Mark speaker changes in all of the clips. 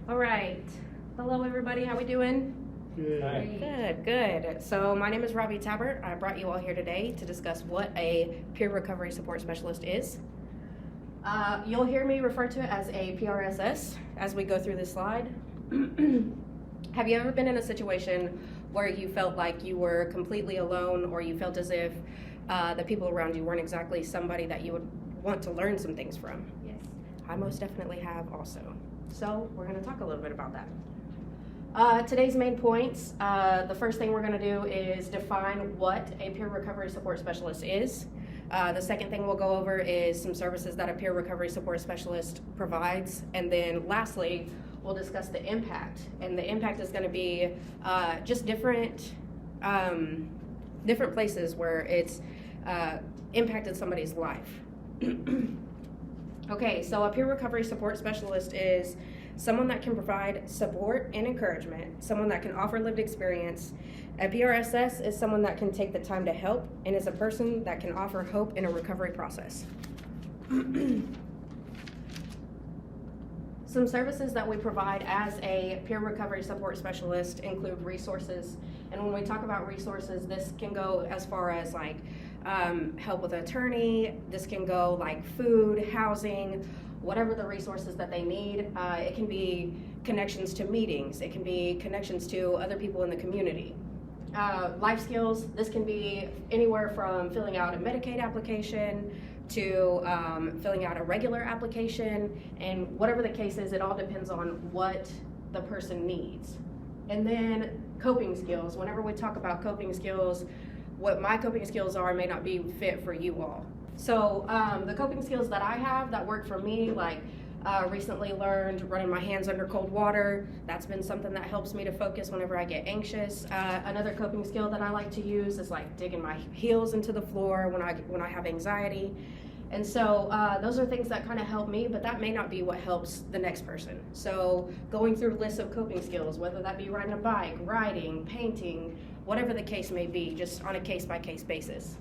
Speaker 1: All right. Hello, everybody. How we doing?
Speaker 2: Good.
Speaker 1: Good. So my name is Robbi Tabbert. I brought you all here today to discuss what a peer recovery support specialist is. You'll hear me refer to it as a PRSS as we go through this slide. Have you ever been in a situation where you felt like you were completely alone, or you felt as if the people around you weren't exactly somebody that you would want to learn some things from?
Speaker 2: Yes.
Speaker 1: I most definitely have also. So we're going to talk a little bit about that. Today's main points, the first thing we're going to do is define what a peer recovery support specialist is. The second thing we'll go over is some services that a peer recovery support specialist provides. And then lastly, we'll discuss the impact. And the impact is going to be just different places where it's impacted somebody's life. Okay, so a peer recovery support specialist is someone that can provide support and encouragement, someone that can offer lived experience. A PRSS is someone that can take the time to help and is a person that can offer hope in a recovery process. Some services that we provide as a peer recovery support specialist include resources. And when we talk about resources, this can go as far as like help with an attorney. This can go like food, housing, whatever the resources that they need. It can be connections to meetings. It can be connections to other people in the community. Life skills, this can be anywhere from filling out a Medicaid application to filling out a regular application, and whatever the case is, it all depends on what the person needs. And then coping skills. Whenever we talk about coping skills, what my coping skills are may not be fit for you all. So the coping skills that I have that work for me, like recently learned running my hands under cold water. That's been something that helps me to focus whenever I get anxious. Another coping skill that I like to use is like digging my heels into the floor when I have anxiety. And so those are things that kind of help me, but that may not be what helps the next person. So going through lists of coping skills, whether that be riding a bike, writing, painting, whatever the case may be, just on a case-by-case basis.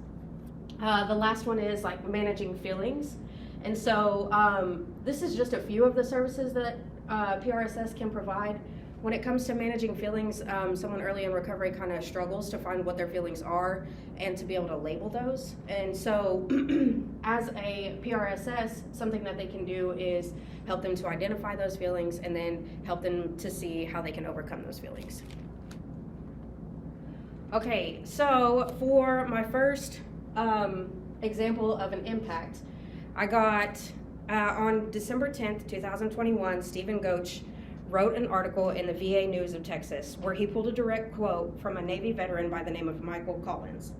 Speaker 1: The last one is like managing feelings. And so this is just a few of the services that PRSS can provide. When it comes to managing feelings, someone early in recovery kind of struggles to find what their feelings are and to be able to label those. And so as a PRSS, something that they can do is help them to identify those feelings and then help them to see how they can overcome those feelings. Okay, so for my first example of an impact, I got on December 10th, 2021, Stephen Goach wrote an article in the VA News of Texas where he pulled a direct quote from a Navy veteran by the name of Michael Collins.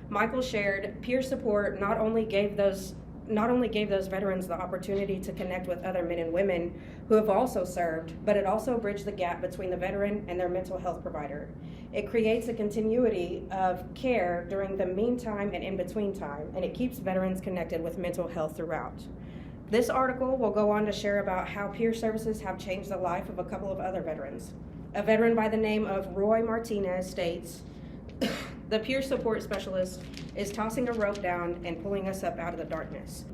Speaker 1: Michael shared, peer support not only gave those veterans the opportunity to connect with other men and women who have also served, but it also bridged the gap between the veteran and their mental health provider. It creates a continuity of care during the meantime and in between time, and it keeps veterans connected with mental health throughout. This article will go on to share about how peer services have changed the life of a couple of other veterans. A veteran by the name of Roy Martinez states, the peer support specialist is tossing a rope down and pulling us up out of the darkness.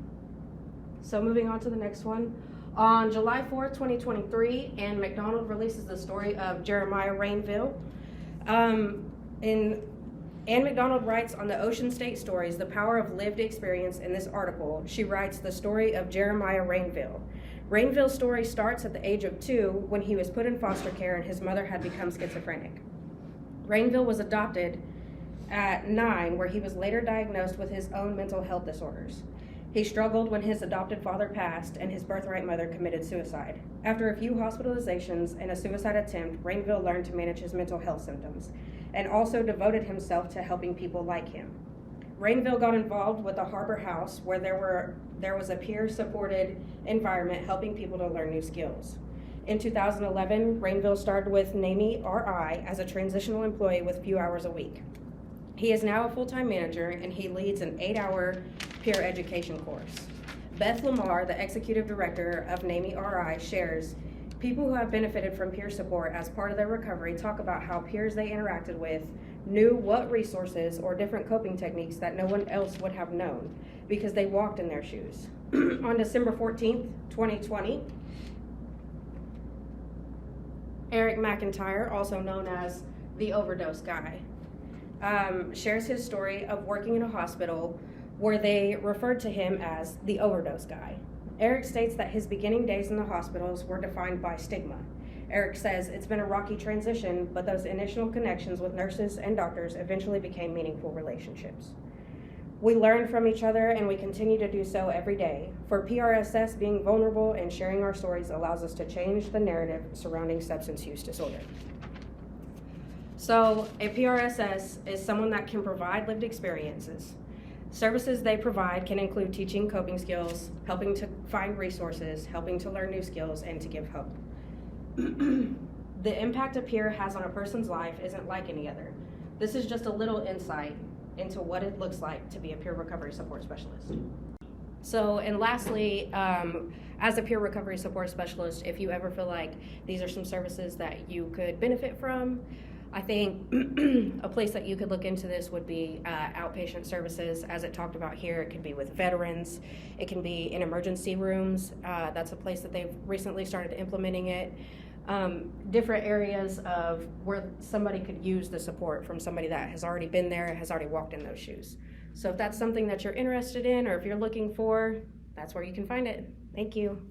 Speaker 1: So moving on to the next one. On July 4th, 2023, Ann McDonald releases the story of Jeremiah Rainville. Ann McDonald writes on the Ocean State Stories, The Power of Lived Experience. In this article, she writes the story of Jeremiah Rainville. Rainville's story starts at the age of 2 when he was put in foster care and his mother had become schizophrenic. Rainville was adopted at 9, where he was later diagnosed with his own mental health disorders. He struggled when his adopted father passed and his birthright mother committed suicide. After a few hospitalizations and a suicide attempt, Rainville learned to manage his mental health symptoms and also devoted himself to helping people like him. Rainville got involved with the Harbor House, where there was a peer-supported environment helping people to learn new skills. In 2011, Rainville started with NAMI RI as a transitional employee with few hours a week. He is now a full-time manager, and he leads an 8-hour peer education course. Beth Lamar, the executive director of NAMI RI, shares, people who have benefited from peer support as part of their recovery talk about how peers they interacted with knew what resources or different coping techniques that no one else would have known because they walked in their shoes. On December 14th, 2020, Eric McIntyre, also known as the overdose guy, shares his story of working in a hospital where they referred to him as the overdose guy. Eric states that his beginning days in the hospitals were defined by stigma. Eric says it's been a rocky transition, but those initial connections with nurses and doctors eventually became meaningful relationships. We learn from each other, and we continue to do so every day. For PRSS, being vulnerable and sharing our stories allows us to change the narrative surrounding substance use disorder. So, a PRSS is someone that can provide lived experiences. Services they provide can include teaching coping skills, helping to find resources, helping to learn new skills, and to give hope. The impact a peer has on a person's life isn't like any other. This is just a little insight into what it looks like to be a peer recovery support specialist. So, and lastly, as a peer recovery support specialist, if you ever feel like these are some services that you could benefit from, I think a place that you could look into this would be outpatient services. As it talked about here, it could be with veterans, it can be in emergency rooms. That's a place that they've recently started implementing it. Different areas of where somebody could use the support from somebody that has already been there, has already walked in those shoes. So if that's something that you're interested in or if you're looking for, that's where you can find it. Thank you.